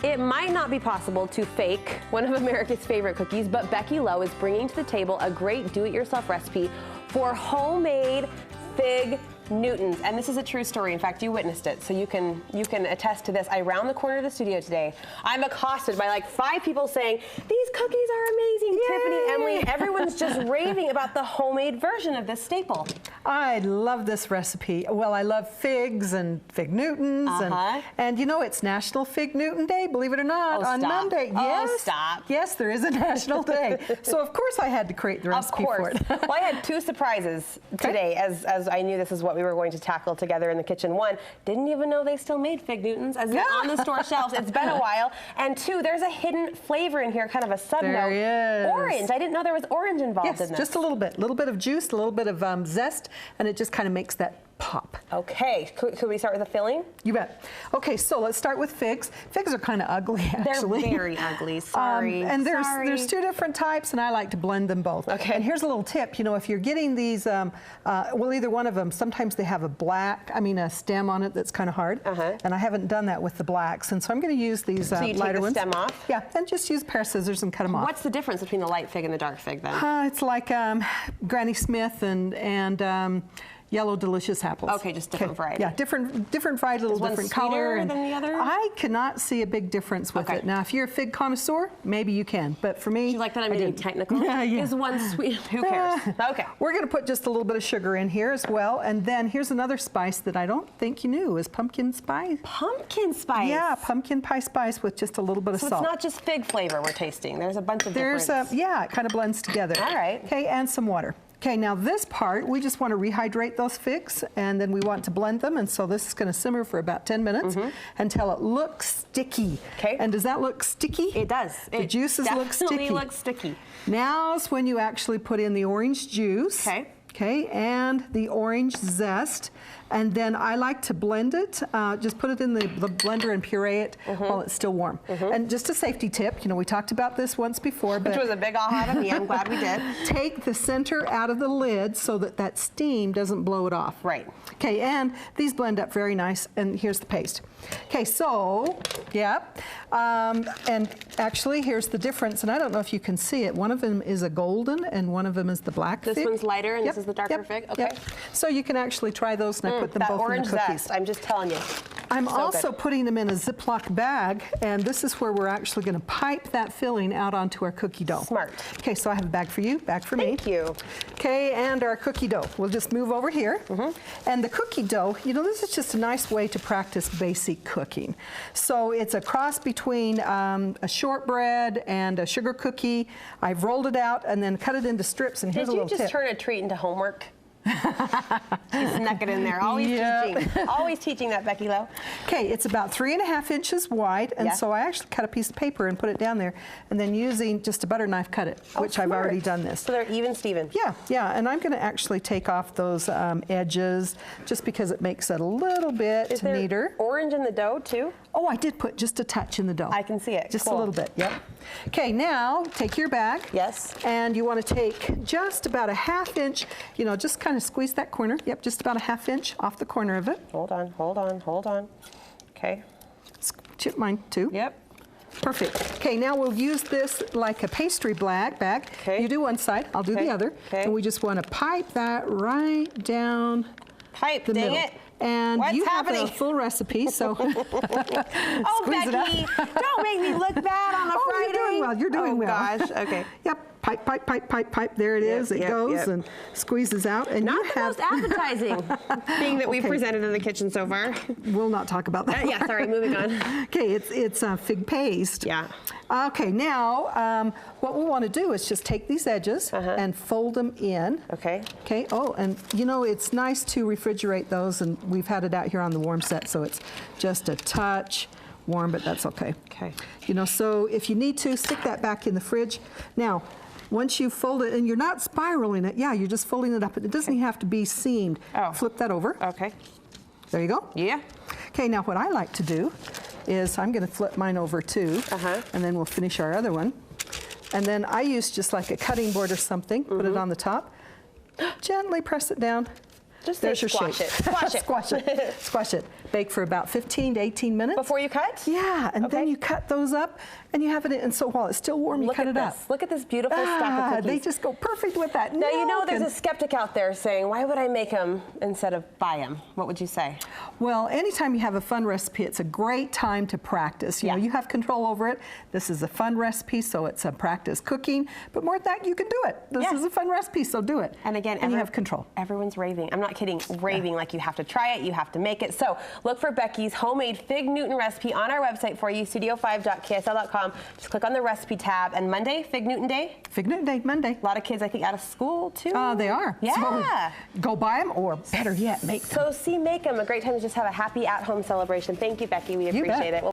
It might not be possible to fake one of America's favorite cookies, but Becky Low is bringing to the table a great do-it-yourself recipe for homemade fig Newtons, and this is a true story. In fact, you witnessed it, so you can attest to this. I round the corner of the studio today. I'm accosted by like 5 people saying, "These cookies are amazing." Yay! Tiffany, Emily, everyone's just raving about the homemade version of this staple. I love this recipe. Well, I love figs and fig Newtons, and you know it's National Fig Newton Day, believe it or not, on Monday. Yes, stop. Yes, there is a national day. So of course I had to create the recipe for it. Well, I had 2 surprises today, as I knew this is what we were going to tackle together in the kitchen. 1, didn't even know they still made fig Newtons on the store shelves. It's been a while. And 2, there's a hidden flavor in here, kind of a sub note. There is. Orange. I didn't know there was orange involved in this. Just a little bit of juice, a little bit of zest, and it just kind of makes that pop. Okay, could we start with the filling? You bet. Okay, so let's start with figs. Figs are kind of ugly, actually. They're very ugly, sorry. And there's 2 different types, and I like to blend them both. Okay. And here's a little tip. You know, if you're getting these, well, either one of them, sometimes they have a stem on it that's kind of hard. And I haven't done that with the blacks, and so I'm going to use these so you lighter take the ones. Stem off? Yeah, and just use a pair of scissors and cut them off. What's the difference between the light fig and the dark fig then? It's like Granny Smith and Yellow Delicious apples. Okay, just different variety. Yeah, different variety, a little different color. Is one sweeter than the other? I cannot see a big difference with it. Now, if you're a fig connoisseur, maybe you can, but for me, do you like that I'm getting technical? Yeah. Is one sweet? Who cares? Okay. We're going to put just a little bit of sugar in here as well, and then here's another spice that I don't think you knew is pumpkin spice. Pumpkin spice? Yeah, pumpkin pie spice with just a little bit of salt. So it's not just fig flavor we're tasting. There's a bunch of different. Yeah, it kind of blends together. All right. Okay, and some water. Okay, now this part, we just want to rehydrate those figs, and then we want to blend them, and so this is going to simmer for about 10 minutes until it looks sticky. Okay. And does that look sticky? It does. The juices look sticky. Definitely looks sticky. Now's when you actually put in the orange juice. Okay. Okay, and the orange zest. And then I like to blend it, just put it in the blender and puree it while it's still warm. And just a safety tip, you know, we talked about this once before, but which was a big aha to me. I'm glad we did. Take the center out of the lid so that that steam doesn't blow it off. Right. Okay, and these blend up very nice, and here's the paste. Okay, so, and actually, here's the difference, and I don't know if you can see it. One of them is a golden, and one of them is the black fig. This one's lighter, and this is the darker fig? Okay. So you can actually try those, and I put them both in the cookies. Orange zest, I'm just telling you. I'm also putting them in a Ziploc bag, and this is where we're actually going to pipe that filling out onto our cookie dough. Smart. Okay, so I have a bag for you, bag for me. Thank you. Okay, and our cookie dough. We'll just move over here. And the cookie dough, you know, this is just a nice way to practice basic cooking. So it's a cross between a shortbread and a sugar cookie. I've rolled it out and then cut it into strips, and here's a little tip. Did you just turn a treat into homework? She snuck it in there. Always teaching. Always teaching that, Becky Low. Okay, it's about 3.5 inches wide, and so I actually cut a piece of paper and put it down there, and then using just a butter knife cut it, which I've already done this. So they're even, Steven. Yeah, and I'm going to actually take off those edges just because it makes it a little bit Is there neater. Orange in the dough too? Oh, I did put just a touch in the dough. I can see it. Just a little bit, yep. Okay, now take your bag. Yes. And you want to take just about a 1/2 inch, you know, just kind of squeeze that corner. Yep, just about a 1/2 inch off the corner of it. Hold on. Okay. Chip mine too. Yep. Perfect. Okay, now we'll use this like a pastry bag. Okay. You do one side, I'll do the other. Okay. And we just want to pipe that right down the middle. It. And What's you happening? have a full recipe, so oh, Becky, don't make me look bad on a Friday. You're doing well. Oh, gosh, okay. Yep, pipe. There it is. It goes and squeezes out. And not the most appetizing thing that we've presented in the kitchen so far. We'll not talk about that. Yeah, sorry, moving on. Okay, it's fig paste. Yeah. Okay, now what we want to do is just take these edges and fold them in. Okay. Okay, oh, and you know, it's nice to refrigerate those, and we've had it out here on the warm set, so it's just a touch warm, but that's okay. Okay. You know, so if you need to, stick that back in the fridge. Now, once you fold it, and you're not spiraling it, you're just folding it up. It doesn't have to be seamed. Oh. Flip that over. Okay. There you go. Yeah. Okay, now what I like to do is I'm going to flip mine over too, and then we'll finish our other one. And then I use just like a cutting board or something, put it on the top, gently press it down, Just there's say your squash shape. it. Squash it. Squash it. Squash it. Bake for about 15 to 18 minutes. Before you cut? Yeah, and then you cut those up, and you have it, and so while it's still warm, you cut it up. Look at this beautiful stack of cookies. They just go perfect with that. Now, you know there's a skeptic out there saying, why would I make them instead of buy them? What would you say? Well, anytime you have a fun recipe, it's a great time to practice. You know, you have control over it. This is a fun recipe, so it's a practice cooking. But more than that, you can do it. This is a fun recipe, so do it. And again, you have control. Everyone's raving. I'm not kidding, raving like you have to try it, you have to make it. So look for Becky's homemade Fig Newton recipe on our website for you, studio5.ksl.com. Just click on the recipe tab. And Monday, Fig Newton Day? Fig Newton Day, Monday. A lot of kids, I think, out of school, too. They are. Yeah. So go buy them, or better yet, make them. So make them. A great time to just have a happy at-home celebration. Thank you, Becky. We appreciate it.